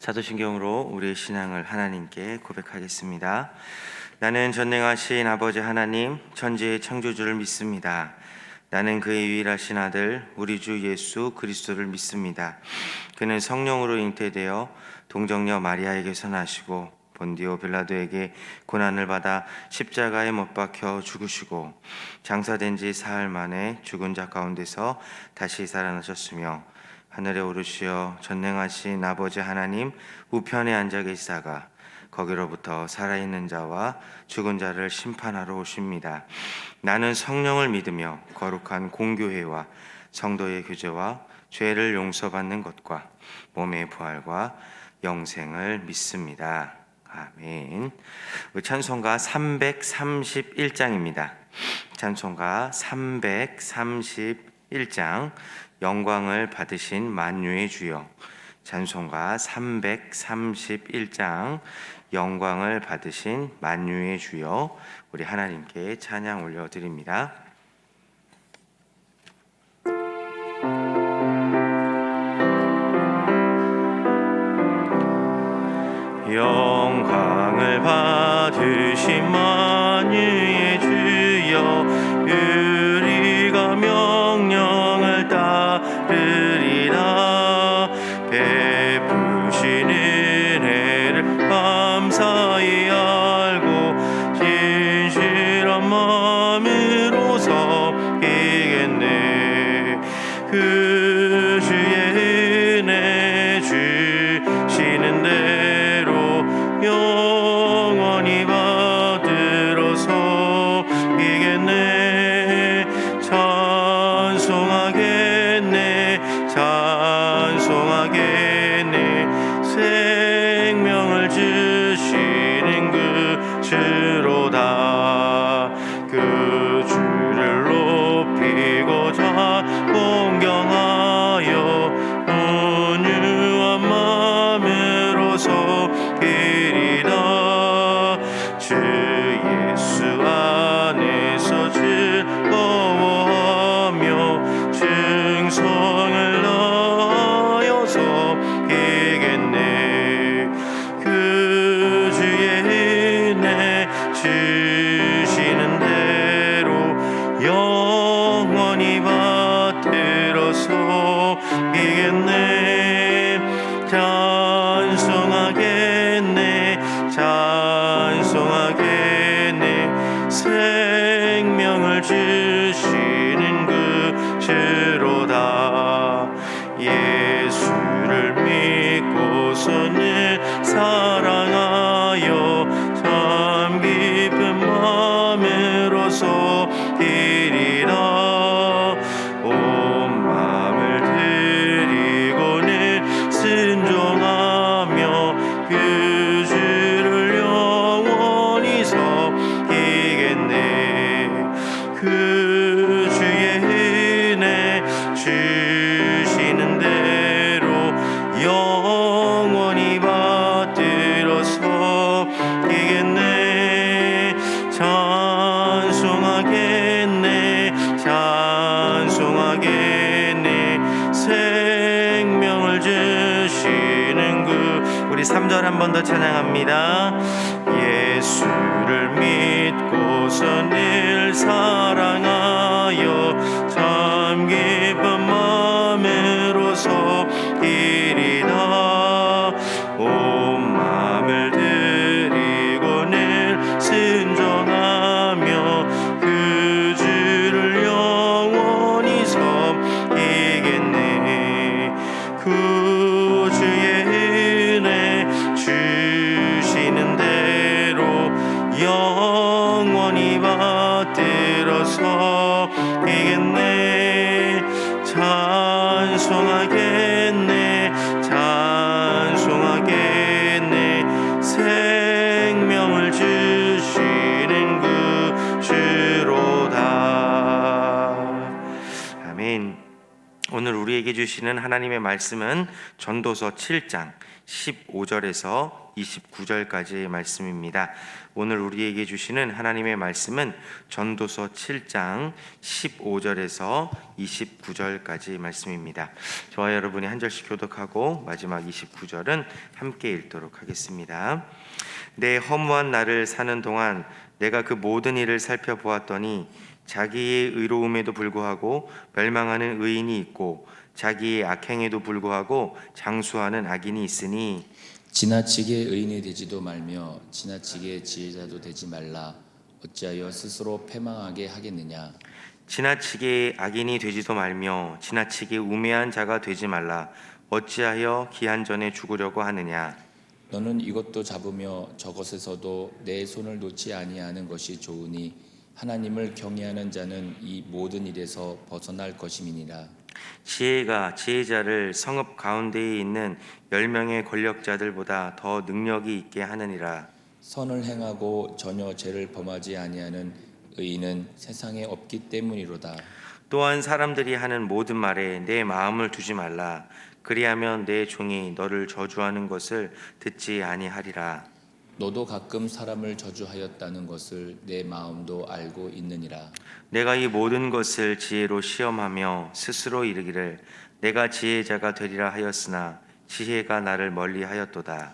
사도신경으로 우리의 신앙을 하나님께 고백하겠습니다. 나는 전능하신 아버지 하나님, 천지의 창조주를 믿습니다. 나는 그의 유일하신 아들 우리 주 예수 그리스도를 믿습니다. 그는 성령으로 잉태되어 동정녀 마리아에게서 나시고 본디오 빌라도에게 고난을 받아 십자가에 못 박혀 죽으시고 장사된 지 사흘 만에 죽은 자 가운데서 다시 살아나셨으며 하늘에 오르시어 전능하신 아버지 하나님 우편에 앉아 계시다가 거기로부터 살아있는 자와 죽은 자를 심판하러 오십니다. 나는 성령을 믿으며 거룩한 공교회와 성도의 교제와 죄를 용서받는 것과 몸의 부활과 영생을 믿습니다. 아멘. 찬송가 331장입니다. 찬송가 331장 영광을 받으신 만유의 주여. 찬송가 331장 영광을 받으신 만유의 주여. 우리 하나님께 찬양 올려드립니다. 영광을 받으신 만유의 주여, 우리가 명령을 따르리라. 베푸신 은혜를 감사히 알고 진실한 마음으로 섬기겠네. 그 주의 은혜 주시는 대로 영원히 받들어 섬기겠네. 찬송하겠네, 찬송하겠네. 생명을 주시는 그 주로다. 그 주를 높이고자 공경하여 온유한 마음으로 섬기리라. 주 예수 안에서 즐거워하며 충성을 다하여 섬기겠네. 그 주의 은혜 주시는 대로 영원히 받들어 섬기겠네. 찬송하겠네, 찬송하겠네. 생명을 주시는 그 주로다. 예수를 믿고서는 사랑하여 참 깊은 마음으로 섬기리라. 온 마음을 드리고는 순종하며 그 주를 영원히 섬기겠네. 그 주의 은혜 주시는 대로 영원히 받들어 섬기겠네. 찬송하겠네, 찬송하겠네. 생명을 주시는 그 우리 3절 한 번 더 찬양합니다. 예수를 믿고서 늘 사랑하여 참 깊은 마음으로 섬기리라. 온 마음을 드리고 늘 순종하며 그 주를 영원히 섬기겠네. 그 주의 은혜 주시는 대로 영원히 받들어 섬기겠네. 찬송하겠네, 찬송하겠네. 생명을 주시는 그 주로다. 아멘. 오늘 우리에게 주시는 하나님의 말씀은 전도서 7장 15절에서 29절까지의 말씀입니다. 오늘 우리에게 주시는 하나님의 말씀은 전도서 7장 15절에서 29절까지 말씀입니다. 저와 여러분이 한 절씩 교독하고 마지막 29절은 함께 읽도록 하겠습니다. 내 허무한 날을 사는 동안 내가 그 모든 일을 살펴보았더니 자기의 의로움에도 불구하고 멸망하는 의인이 있고 자기의 악행에도 불구하고 장수하는 악인이 있으니 지나치게 의인이 되지도 말며 지나치게 지혜자도 되지 말라. 어찌하여 스스로 패망하게 하겠느냐. 지나치게 악인이 되지도 말며 지나치게 우매한 자가 되지 말라. 어찌하여 기한 전에 죽으려고 하느냐. 너는 이것도 잡으며 저것에서도 내 손을 놓지 아니하는 것이 좋으니 하나님을 경외하는 자는 이 모든 일에서 벗어날 것임이니라. 지혜가 지혜자를 성읍 가운데에 있는 10명의 권력자들보다 더 능력이 있게 하느니라. 선을 행하고 전혀 죄를 범하지 아니하는 의인은 세상에 없기 때문이로다. 또한 사람들이 하는 모든 말에 내 마음을 두지 말라. 그리하면 내 종이 너를 저주하는 것을 듣지 아니하리라. 너도 가끔 사람을 저주하였다는 것을 내 마음도 알고 있느니라. 내가 이 모든 것을 지혜로 시험하며 스스로 이르기를 내가 지혜자가 되리라 하였으나 지혜가 나를 멀리하였도다.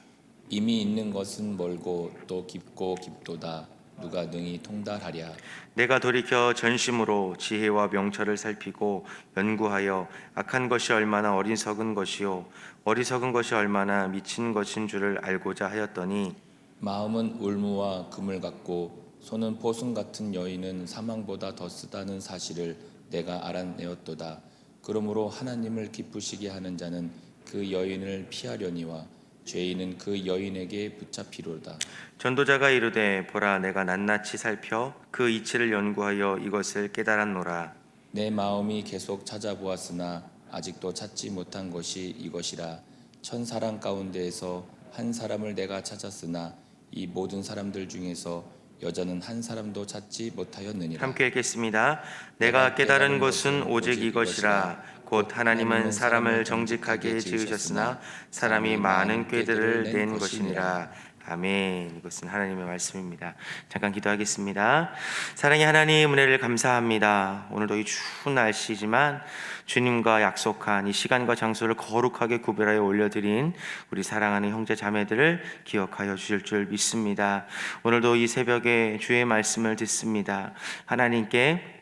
이미 있는 것은 멀고 또 깊고 깊도다. 누가 능히 통달하랴. 내가 돌이켜 전심으로 지혜와 명철을 살피고 연구하여 악한 것이 얼마나 어리석은 것이요 어리석은 것이 얼마나 미친 것인 줄을 알고자 하였더니 마음은 울무와 금을 같고 손은 포순 같은 여인은 사망보다 더 쓰다는 사실을 내가 알아내었도다. 그러므로 하나님을 기쁘시게 하는 자는 그 여인을 피하려니와 죄인은 그 여인에게 붙잡히로다. 전도자가 이르되 보라 내가 낱낱이 살펴 그 이치를 연구하여 이것을 깨달았노라. 내 마음이 계속 찾아보았으나 아직도 찾지 못한 것이 이것이라. 천 사람 가운데에서 한 사람을 내가 찾았으나 이 모든 사람들 중에서 여자는 한 사람도 찾지 못하였느니라. 함께 읽겠습니다. 내가 깨달은 것은 오직 이것이라. 곧 하나님은 사람을 정직하게 지으셨으나 사람이 많은 꾀들을 낸 것이니라. 아멘. 이것은 하나님의 말씀입니다. 잠깐 기도하겠습니다. 사랑의 하나님, 은혜를 감사합니다. 오늘도 이 추운 날씨지만 주님과 약속한 이 시간과 장소를 거룩하게 구별하여 올려드린 우리 사랑하는 형제 자매들을 기억하여 주실 줄 믿습니다. 오늘도 이 새벽에 주의 말씀을 듣습니다. 하나님께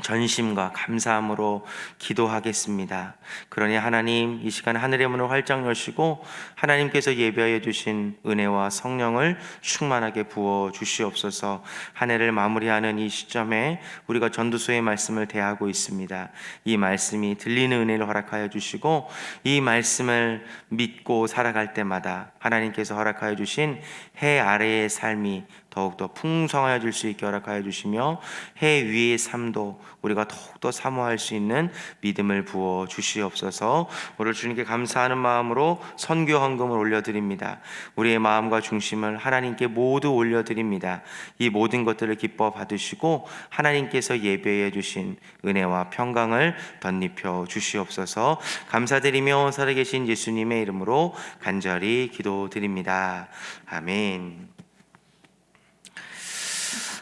전심과 감사함으로 기도하겠습니다. 그러니 하나님, 이 시간 하늘의 문을 활짝 여시고 하나님께서 예배하여 주신 은혜와 성령을 충만하게 부어 주시옵소서. 한 해를 마무리하는 이 시점에 우리가 전도서의 말씀을 대하고 있습니다. 이 말씀이 들리는 은혜를 허락하여 주시고 이 말씀을 믿고 살아갈 때마다 하나님께서 허락하여 주신 해 아래의 삶이 더욱더 풍성하여질 수 있게 허락하여 주시며 해 위의 삶도 우리가 더욱더 사모할 수 있는 믿음을 부어 주시옵소서. 오늘 주님께 감사하는 마음으로 선교 헌금을 올려드립니다. 우리의 마음과 중심을 하나님께 모두 올려드립니다. 이 모든 것들을 기뻐 받으시고 하나님께서 예배해 주신 은혜와 평강을 덧입혀 주시옵소서. 감사드리며 살아계신 예수님의 이름으로 간절히 기도드립니다. 아멘.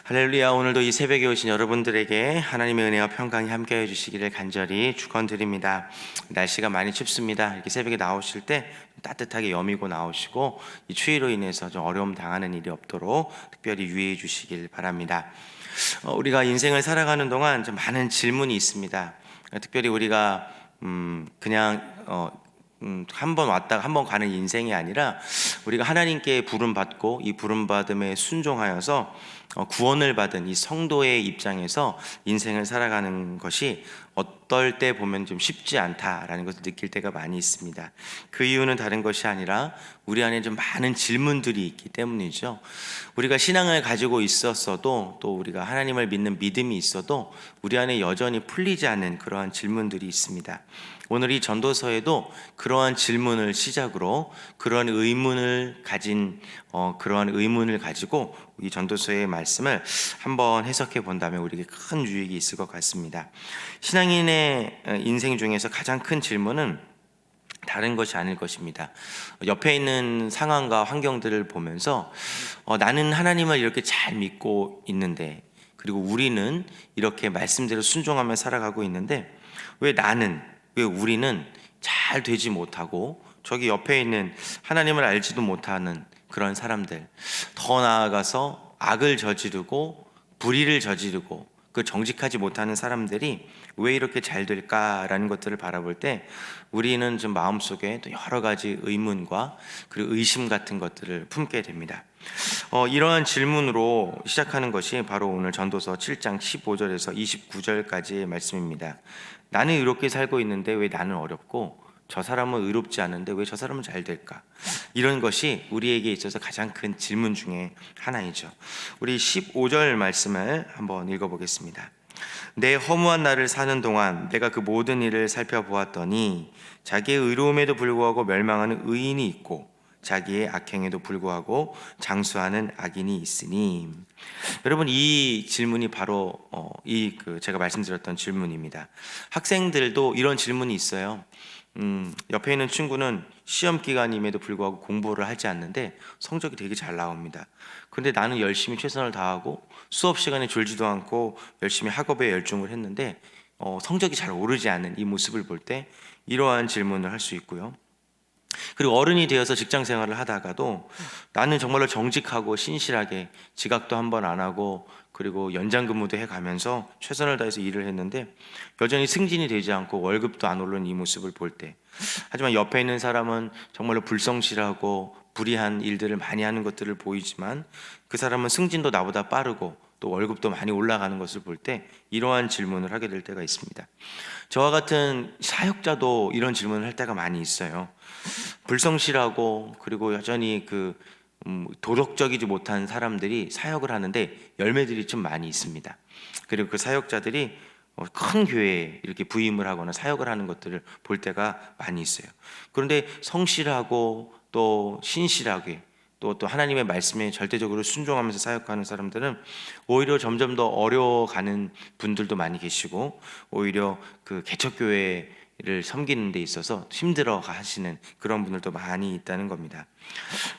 할렐루야. 오늘도 이 새벽에 오신 여러분들에게 하나님의 은혜와 평강이 함께해 주시기를 간절히 축원드립니다. 날씨가 많이 춥습니다. 이렇게 새벽에 나오실 때 따뜻하게 여미고 나오시고 이 추위로 인해서 좀 어려움 당하는 일이 없도록 특별히 유의해 주시길 바랍니다. 우리가 인생을 살아가는 동안 좀 많은 질문이 있습니다. 특별히 우리가 그냥 한 번 왔다가 한 번 가는 인생이 아니라 우리가 하나님께 부름받고 이 부름받음에 순종하여서 구원을 받은 이 성도의 입장에서 인생을 살아가는 것이 어떨 때 보면 좀 쉽지 않다라는 것을 느낄 때가 많이 있습니다. 그 이유는 다른 것이 아니라 우리 안에 좀 많은 질문들이 있기 때문이죠. 우리가 신앙을 가지고 있었어도 또 우리가 하나님을 믿는 믿음이 있어도 우리 안에 여전히 풀리지 않는 그러한 질문들이 있습니다. 오늘 이 전도서에도 그러한 질문을 시작으로 그러한 의문을 가지고 이 전도서의 말씀을 한번 해석해 본다면 우리에게 큰 유익이 있을 것 같습니다. 신앙인의 인생 중에서 가장 큰 질문은 다른 것이 아닐 것입니다. 옆에 있는 상황과 환경들을 보면서 나는 하나님을 이렇게 잘 믿고 있는데, 그리고 우리는 이렇게 말씀대로 순종하며 살아가고 있는데 왜 우리는 잘 되지 못하고 저기 옆에 있는 하나님을 알지도 못하는 그런 사람들, 더 나아가서 악을 저지르고 불의를 저지르고 그 정직하지 못하는 사람들이 왜 이렇게 잘 될까라는 것들을 바라볼 때 우리는 좀 마음속에 또 여러 가지 의문과 그리고 의심 같은 것들을 품게 됩니다. 이러한 질문으로 시작하는 것이 바로 오늘 전도서 7장 15절에서 29절까지의 말씀입니다. 나는 의롭게 살고 있는데 왜 나는 어렵고 저 사람은 의롭지 않은데 왜 저 사람은 잘 될까? 이런 것이 우리에게 있어서 가장 큰 질문 중에 하나이죠. 우리 15절 말씀을 한번 읽어보겠습니다. 내 허무한 날을 사는 동안 내가 그 모든 일을 살펴보았더니 자기의 의로움에도 불구하고 멸망하는 의인이 있고 자기의 악행에도 불구하고 장수하는 악인이 있으니. 여러분, 이 질문이 바로 제가 말씀드렸던 질문입니다. 학생들도 이런 질문이 있어요. 옆에 있는 친구는 시험 기간임에도 불구하고 공부를 하지 않는데 성적이 되게 잘 나옵니다. 근데 나는 열심히 최선을 다하고 수업 시간에 졸지도 않고 열심히 학업에 열중을 했는데 성적이 잘 오르지 않는 이 모습을 볼 때 이러한 질문을 할 수 있고요. 그리고 어른이 되어서 직장 생활을 하다가도 나는 정말로 정직하고 신실하게 지각도 한 번 안 하고 그리고 연장 근무도 해가면서 최선을 다해서 일을 했는데 여전히 승진이 되지 않고 월급도 안 오르는 이 모습을 볼 때, 하지만 옆에 있는 사람은 정말로 불성실하고 불의한 일들을 많이 하는 것들을 보이지만 그 사람은 승진도 나보다 빠르고 또 월급도 많이 올라가는 것을 볼 때 이러한 질문을 하게 될 때가 있습니다. 저와 같은 사역자도 이런 질문을 할 때가 많이 있어요. 불성실하고 그리고 여전히 도덕적이지 못한 사람들이 사역을 하는데 열매들이 좀 많이 있습니다. 그리고 그 사역자들이 큰 교회에 이렇게 부임을 하거나 사역을 하는 것들을 볼 때가 많이 있어요. 그런데 성실하고 또 신실하게 또 하나님의 말씀에 절대적으로 순종하면서 사역하는 사람들은 오히려 점점 더 어려워가는 분들도 많이 계시고, 오히려 그 개척교회를 섬기는 데 있어서 힘들어 하시는 그런 분들도 많이 있다는 겁니다.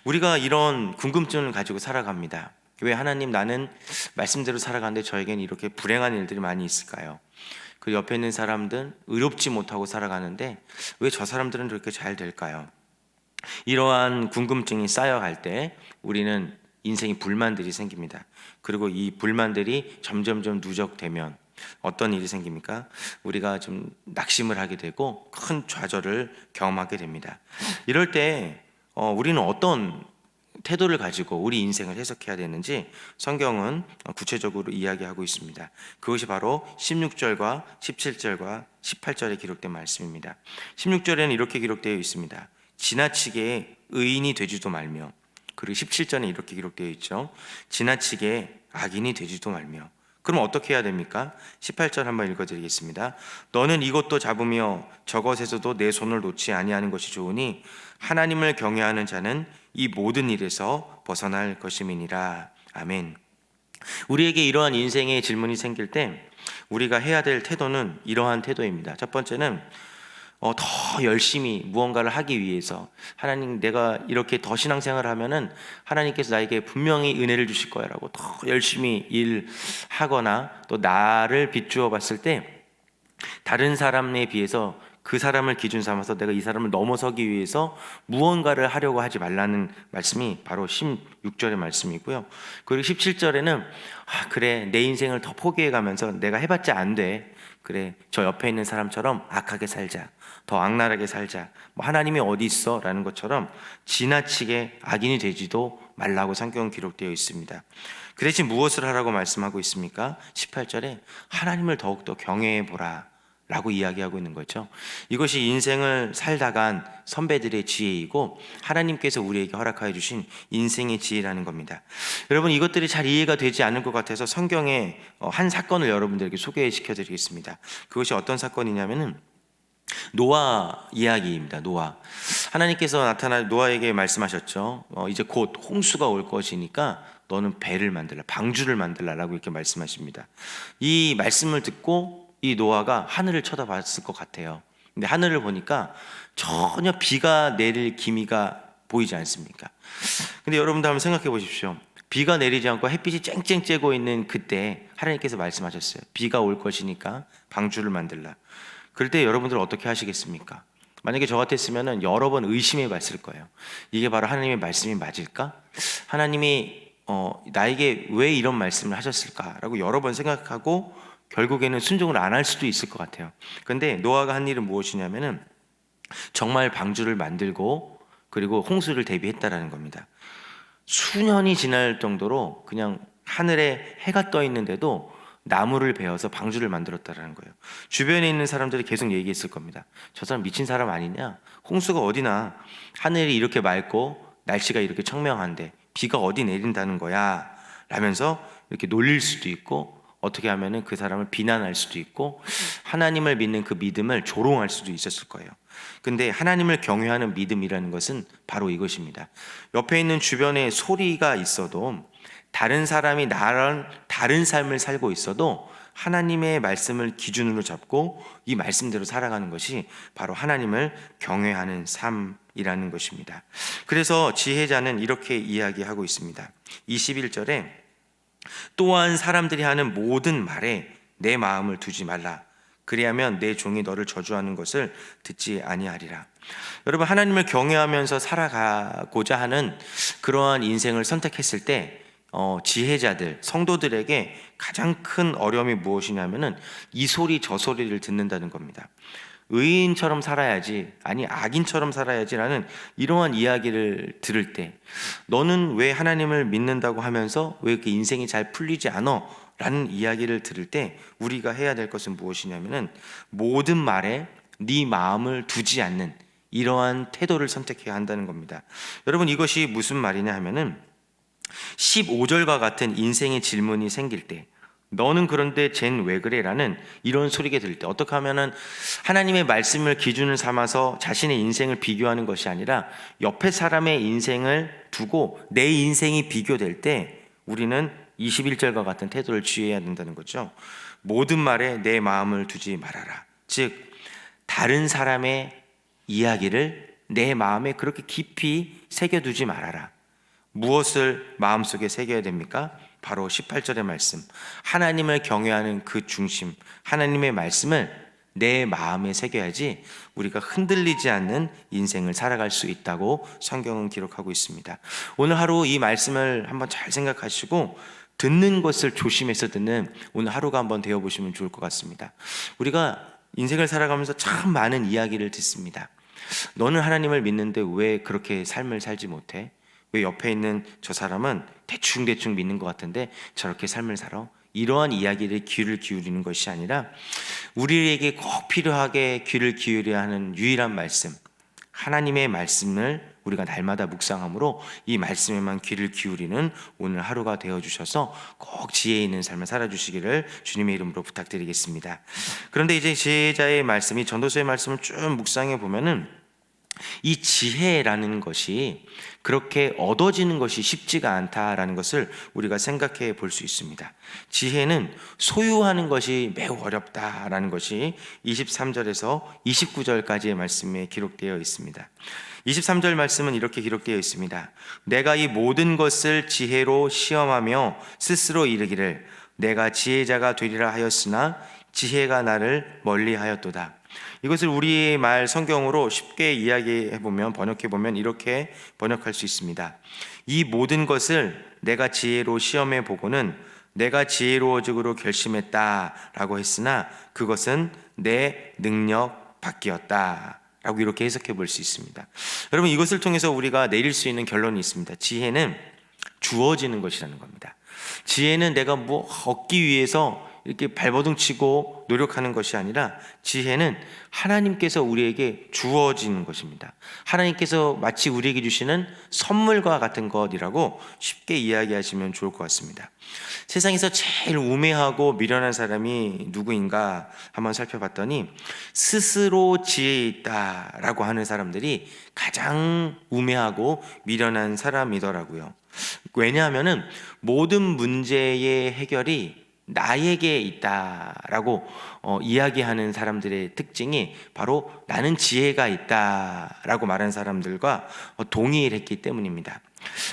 우리가 이런 궁금증을 가지고 살아갑니다. 왜 하나님, 나는 말씀대로 살아가는데 저에게는 이렇게 불행한 일들이 많이 있을까요? 그 옆에 있는 사람들은 의롭지 못하고 살아가는데 왜 저 사람들은 그렇게 잘 될까요? 이러한 궁금증이 쌓여갈 때 우리는 인생에 불만들이 생깁니다. 그리고 이 불만들이 점점점 누적되면 어떤 일이 생깁니까? 우리가 좀 낙심을 하게 되고 큰 좌절을 경험하게 됩니다. 이럴 때 우리는 어떤 태도를 가지고 우리 인생을 해석해야 되는지 성경은 구체적으로 이야기하고 있습니다. 그것이 바로 16절과 17절과 18절에 기록된 말씀입니다. 16절에는 이렇게 기록되어 있습니다. 지나치게 의인이 되지도 말며, 그리고 17절에 이렇게 기록되어 있죠. 지나치게 악인이 되지도 말며. 그럼 어떻게 해야 됩니까? 18절 한번 읽어드리겠습니다. 너는 이것도 잡으며 저것에서도 내 손을 놓지 아니하는 것이 좋으니 하나님을 경외하는 자는 이 모든 일에서 벗어날 것임이니라. 아멘. 우리에게 이러한 인생의 질문이 생길 때 우리가 해야 될 태도는 이러한 태도입니다. 첫 번째는 더 열심히 무언가를 하기 위해서, 하나님, 내가 이렇게 더 신앙생활을 하면은 하나님께서 나에게 분명히 은혜를 주실 거야 라고 더 열심히 일하거나, 또 나를 비추어 봤을 때 다른 사람에 비해서 그 사람을 기준 삼아서 내가 이 사람을 넘어서기 위해서 무언가를 하려고 하지 말라는 말씀이 바로 16절의 말씀이고요. 그리고 17절에는 그래, 내 인생을 더 포기해가면서 내가 해봤자 안 돼, 그래, 저 옆에 있는 사람처럼 악하게 살자, 더 악랄하게 살자, 하나님이 어디 있어? 라는 것처럼 지나치게 악인이 되지도 말라고 성경은 기록되어 있습니다. 그 대신 무엇을 하라고 말씀하고 있습니까? 18절에 하나님을 더욱더 경외해보라 라고 이야기하고 있는 거죠. 이것이 인생을 살다간 선배들의 지혜이고 하나님께서 우리에게 허락하여 주신 인생의 지혜라는 겁니다. 여러분, 이것들이 잘 이해가 되지 않을 것 같아서 성경의 한 사건을 여러분들에게 소개시켜 드리겠습니다. 그것이 어떤 사건이냐면은 노아 이야기입니다. 노아, 하나님께서 나타나 노아에게 말씀하셨죠. 이제 곧 홍수가 올 것이니까 너는 배를 만들라, 방주를 만들라라고 이렇게 말씀하십니다. 이 말씀을 듣고 이 노아가 하늘을 쳐다봤을 것 같아요. 근데 하늘을 보니까 전혀 비가 내릴 기미가 보이지 않습니까? 근데 여러분도 한번 생각해 보십시오. 비가 내리지 않고 햇빛이 쨍쨍 쬐고 있는 그때 하나님께서 말씀하셨어요. 비가 올 것이니까 방주를 만들라. 그럴 때 여러분들 어떻게 하시겠습니까? 만약에 저 같았으면 여러 번 의심해 봤을 거예요. 이게 바로 하나님의 말씀이 맞을까? 하나님이 나에게 왜 이런 말씀을 하셨을까라고 여러 번 생각하고 결국에는 순종을 안 할 수도 있을 것 같아요. 그런데 노아가 한 일은 무엇이냐면은 정말 방주를 만들고 그리고 홍수를 대비했다라는 겁니다. 수년이 지날 정도로 그냥 하늘에 해가 떠 있는데도 나무를 베어서 방주를 만들었다라는 거예요. 주변에 있는 사람들이 계속 얘기했을 겁니다. 저 사람 미친 사람 아니냐? 홍수가 어디나 하늘이 이렇게 맑고 날씨가 이렇게 청명한데 비가 어디 내린다는 거야? 라면서 이렇게 놀릴 수도 있고 어떻게 하면은 그 사람을 비난할 수도 있고 하나님을 믿는 그 믿음을 조롱할 수도 있었을 거예요. 근데 하나님을 경외하는 믿음이라는 것은 바로 이것입니다. 옆에 있는 주변에 소리가 있어도 다른 사람이 나랑 다른 삶을 살고 있어도 하나님의 말씀을 기준으로 잡고 이 말씀대로 살아가는 것이 바로 하나님을 경외하는 삶이라는 것입니다. 그래서 지혜자는 이렇게 이야기하고 있습니다. 21절에 또한 사람들이 하는 모든 말에 내 마음을 두지 말라. 그리하면 내 종이 너를 저주하는 것을 듣지 아니하리라. 여러분, 하나님을 경외하면서 살아가고자 하는 그러한 인생을 선택했을 때 지혜자들, 성도들에게 가장 큰 어려움이 무엇이냐면은 이 소리 저 소리를 듣는다는 겁니다. 의인처럼 살아야지, 아니 악인처럼 살아야지라는 이러한 이야기를 들을 때 너는 왜 하나님을 믿는다고 하면서 왜 이렇게 인생이 잘 풀리지 않아? 라는 이야기를 들을 때 우리가 해야 될 것은 무엇이냐면은 모든 말에 네 마음을 두지 않는 이러한 태도를 선택해야 한다는 겁니다. 여러분, 이것이 무슨 말이냐 하면은 15절과 같은 인생의 질문이 생길 때 너는 그런데 쟨 왜 그래? 라는 이런 소리가 들릴 때 어떻게 하면은 하나님의 말씀을 기준을 삼아서 자신의 인생을 비교하는 것이 아니라 옆에 사람의 인생을 두고 내 인생이 비교될 때 우리는 21절과 같은 태도를 취해야 된다는 거죠. 모든 말에 내 마음을 두지 말아라. 즉 다른 사람의 이야기를 내 마음에 그렇게 깊이 새겨두지 말아라. 무엇을 마음속에 새겨야 됩니까? 바로 18절의 말씀, 하나님을 경외하는 그 중심, 하나님의 말씀을 내 마음에 새겨야지 우리가 흔들리지 않는 인생을 살아갈 수 있다고 성경은 기록하고 있습니다. 오늘 하루 이 말씀을 한번 잘 생각하시고 듣는 것을 조심해서 듣는 오늘 하루가 한번 되어보시면 좋을 것 같습니다. 우리가 인생을 살아가면서 참 많은 이야기를 듣습니다. 너는 하나님을 믿는데 왜 그렇게 삶을 살지 못해? 왜 옆에 있는 저 사람은 대충 믿는 것 같은데 저렇게 삶을 살아? 이러한 이야기를 귀를 기울이는 것이 아니라 우리에게 꼭 필요하게 귀를 기울여야 하는 유일한 말씀, 하나님의 말씀을 우리가 날마다 묵상함으로 이 말씀에만 귀를 기울이는 오늘 하루가 되어주셔서 꼭 지혜 있는 삶을 살아주시기를 주님의 이름으로 부탁드리겠습니다. 그런데 이제 지혜자의 말씀이 전도서의 말씀을 쭉 묵상해 보면은 이 지혜라는 것이 그렇게 얻어지는 것이 쉽지가 않다라는 것을 우리가 생각해 볼 수 있습니다. 지혜는 소유하는 것이 매우 어렵다라는 것이 23절에서 29절까지의 말씀에 기록되어 있습니다. 23절 말씀은 이렇게 기록되어 있습니다. 내가 이 모든 것을 지혜로 시험하며 스스로 이르기를 내가 지혜자가 되리라 하였으나 지혜가 나를 멀리하였도다. 이것을 우리의 말 성경으로 쉽게 이야기해보면 번역해보면 이렇게 번역할 수 있습니다. 이 모든 것을 내가 지혜로 시험해 보고는 내가 지혜로워지기로 결심했다라고 했으나 그것은 내 능력 밖이었다 라고 이렇게 해석해 볼 수 있습니다. 여러분, 이것을 통해서 우리가 내릴 수 있는 결론이 있습니다. 지혜는 주어지는 것이라는 겁니다. 지혜는 내가 뭐 얻기 위해서 이렇게 발버둥 치고 노력하는 것이 아니라 지혜는 하나님께서 우리에게 주어지는 것입니다. 하나님께서 마치 우리에게 주시는 선물과 같은 것이라고 쉽게 이야기하시면 좋을 것 같습니다. 세상에서 제일 우매하고 미련한 사람이 누구인가 한번 살펴봤더니 스스로 지혜 있다라고 하는 사람들이 가장 우매하고 미련한 사람이더라고요. 왜냐하면은 모든 문제의 해결이 나에게 있다라고 이야기하는 사람들의 특징이 바로 나는 지혜가 있다라고 말하는 사람들과 동의를 했기 때문입니다.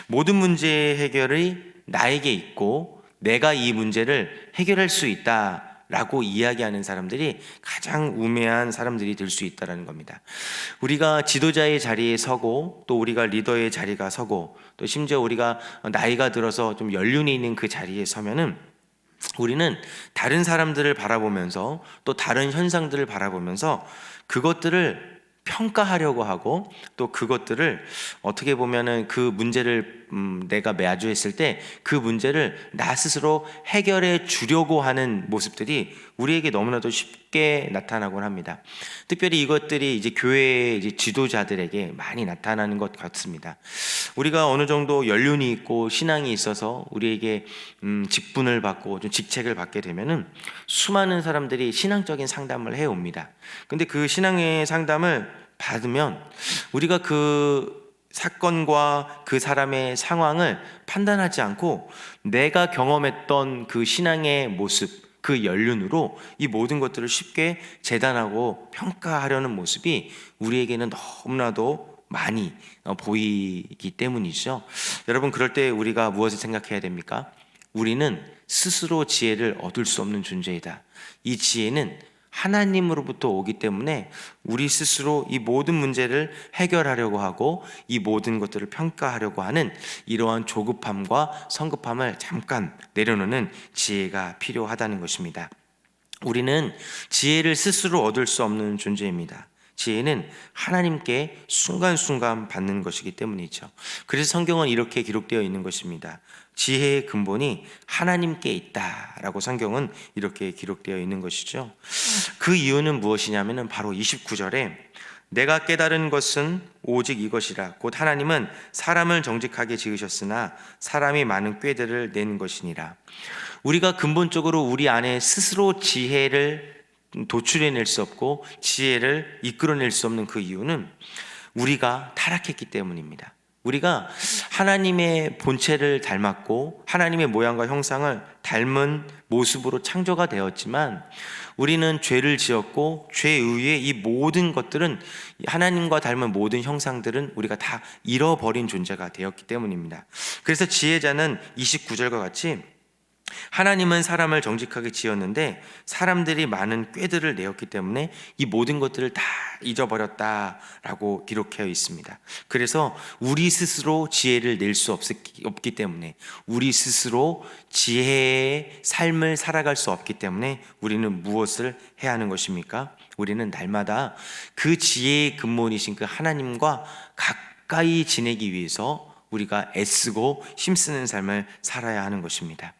모든 문제 해결이 나에게 있고 내가 이 문제를 해결할 수 있다라고 이야기하는 사람들이 가장 우매한 사람들이 될 수 있다는 겁니다. 우리가 지도자의 자리에 서고 또 우리가 리더의 자리가 서고 또 심지어 우리가 나이가 들어서 좀 연륜이 있는 그 자리에 서면은 우리는 다른 사람들을 바라보면서 또 다른 현상들을 바라보면서 그것들을 평가하려고 하고 또 그것들을 어떻게 보면은 그 문제를 내가 마주했을 때 그 문제를 나 스스로 해결해 주려고 하는 모습들이 우리에게 너무나도 쉽게 나타나곤 합니다. 특별히 이것들이 이제 교회의 이제 지도자들에게 많이 나타나는 것 같습니다. 우리가 어느 정도 연륜이 있고 신앙이 있어서 우리에게 직분을 받고 좀 직책을 받게 되면은 수많은 사람들이 신앙적인 상담을 해옵니다. 근데 그 신앙의 상담을 받으면 우리가 그 사건과 그 사람의 상황을 판단하지 않고 내가 경험했던 그 신앙의 모습, 그 연륜으로 이 모든 것들을 쉽게 재단하고 평가하려는 모습이 우리에게는 너무나도 많이 보이기 때문이죠. 여러분, 그럴 때 우리가 무엇을 생각해야 됩니까? 우리는 스스로 지혜를 얻을 수 없는 존재이다. 이 지혜는 하나님으로부터 오기 때문에 우리 스스로 이 모든 문제를 해결하려고 하고 이 모든 것들을 평가하려고 하는 이러한 조급함과 성급함을 잠깐 내려놓는 지혜가 필요하다는 것입니다. 우리는 지혜를 스스로 얻을 수 없는 존재입니다. 지혜는 하나님께 순간순간 받는 것이기 때문이죠. 그래서 성경은 이렇게 기록되어 있는 것입니다. 지혜의 근본이 하나님께 있다라고 성경은 이렇게 기록되어 있는 것이죠. 그 이유는 무엇이냐면 바로 29절에 내가 깨달은 것은 오직 이것이라 곧 하나님은 사람을 정직하게 지으셨으나 사람이 많은 꾀들을 낸 것이니라. 우리가 근본적으로 우리 안에 스스로 지혜를 도출해낼 수 없고 지혜를 이끌어낼 수 없는 그 이유는 우리가 타락했기 때문입니다. 우리가 하나님의 본체를 닮았고 하나님의 모양과 형상을 닮은 모습으로 창조가 되었지만 우리는 죄를 지었고 죄 이후에 이 모든 것들은 하나님과 닮은 모든 형상들은 우리가 다 잃어버린 존재가 되었기 때문입니다. 그래서 지혜자는 29절과 같이 하나님은 사람을 정직하게 지었는데 사람들이 많은 꾀들을 내었기 때문에 이 모든 것들을 다 잊어버렸다라고 기록되어 있습니다. 그래서 우리 스스로 지혜를 낼 수 없기 때문에 우리 스스로 지혜의 삶을 살아갈 수 없기 때문에 우리는 무엇을 해야 하는 것입니까? 우리는 날마다 그 지혜의 근본이신 그 하나님과 가까이 지내기 위해서 우리가 애쓰고 힘쓰는 삶을 살아야 하는 것입니다.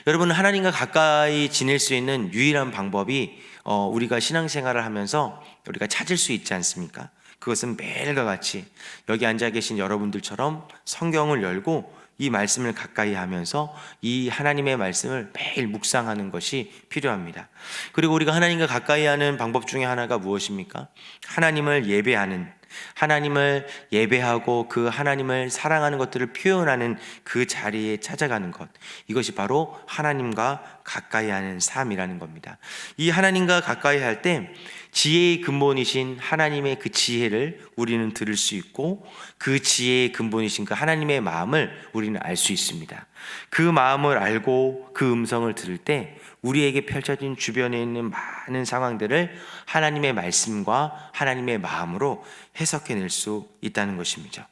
여러분, 하나님과 가까이 지낼 수 있는 유일한 방법이 우리가 신앙생활을 하면서 우리가 찾을 수 있지 않습니까? 그것은 매일과 같이 여기 앉아 계신 여러분들처럼 성경을 열고 이 말씀을 가까이 하면서 이 하나님의 말씀을 매일 묵상하는 것이 필요합니다. 그리고 우리가 하나님과 가까이 하는 방법 중에 하나가 무엇입니까? 하나님을 예배하는, 하나님을 예배하고 그 하나님을 사랑하는 것들을 표현하는 그 자리에 찾아가는 것, 이것이 바로 하나님과 가까이 하는 삶이라는 겁니다. 이 하나님과 가까이 할 때 지혜의 근본이신 하나님의 그 지혜를 우리는 들을 수 있고 그 지혜의 근본이신 그 하나님의 마음을 우리는 알 수 있습니다. 그 마음을 알고 그 음성을 들을 때 우리에게 펼쳐진 주변에 있는 많은 상황들을 하나님의 말씀과 하나님의 마음으로 해석해낼 수 있다는 것입니다.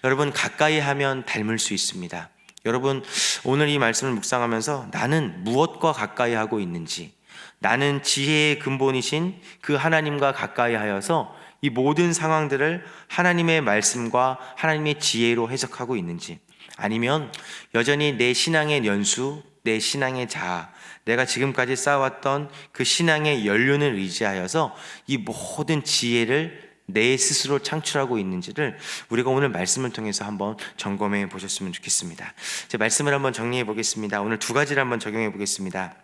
여러분, 가까이 하면 닮을 수 있습니다. 여러분, 오늘 이 말씀을 묵상하면서 나는 무엇과 가까이 하고 있는지, 나는 지혜의 근본이신 그 하나님과 가까이 하여서 이 모든 상황들을 하나님의 말씀과 하나님의 지혜로 해석하고 있는지, 아니면 여전히 내 신앙의 연수, 내 신앙의 자아, 내가 지금까지 쌓아왔던 그 신앙의 연륜을 의지하여서 이 모든 지혜를 내 스스로 창출하고 있는지를 우리가 오늘 말씀을 통해서 한번 점검해 보셨으면 좋겠습니다. 제 말씀을 한번 정리해 보겠습니다. 오늘 두 가지를 한번 적용해 보겠습니다.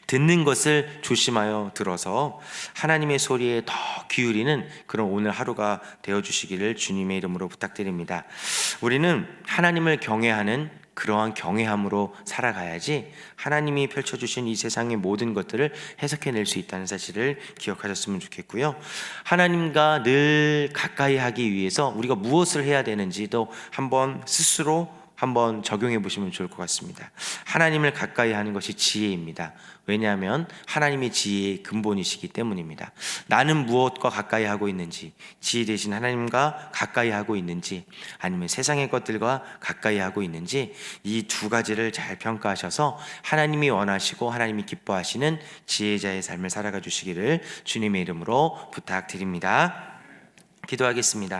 듣는 것을 조심하여 들어서 하나님의 소리에 더 기울이는 그런 오늘 하루가 되어주시기를 주님의 이름으로 부탁드립니다. 우리는 하나님을 경외하는 그러한 경외함으로 살아가야지 하나님이 펼쳐주신 이 세상의 모든 것들을 해석해낼 수 있다는 사실을 기억하셨으면 좋겠고요. 하나님과 늘 가까이 하기 위해서 우리가 무엇을 해야 되는지도 한번 스스로 한번 적용해 보시면 좋을 것 같습니다. 하나님을 가까이 하는 것이 지혜입니다. 왜냐하면 하나님이 지혜의 근본이시기 때문입니다. 나는 무엇과 가까이 하고 있는지, 지혜 되신 하나님과 가까이 하고 있는지, 아니면 세상의 것들과 가까이 하고 있는지, 이 두 가지를 잘 평가하셔서 하나님이 원하시고 하나님이 기뻐하시는 지혜자의 삶을 살아가 주시기를 주님의 이름으로 부탁드립니다. 기도하겠습니다.